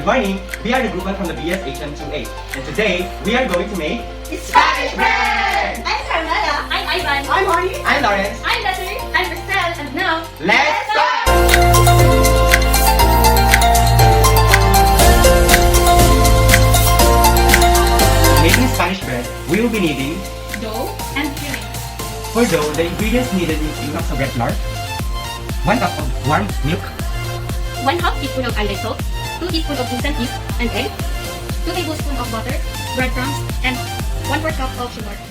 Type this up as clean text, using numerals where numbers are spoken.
morning! We are the group from the BSHM2A, and today we are going to make Spanish bread! I'm Carmela. I'm Ivan. I'm Honey. I'm Lawrence. I'm Desiree. I'm Christelle. And now, Let's start! Making Spanish bread, we will be needing dough and filling. for dough, the ingredients needed is 2 cups of red flour, 1 cup of warm milk, 1/2 teaspoon of iodine salt, 2 teaspoons of instant yeast and egg, 2 tablespoons of butter, breadcrumbs, and 1/4 cup of sugar.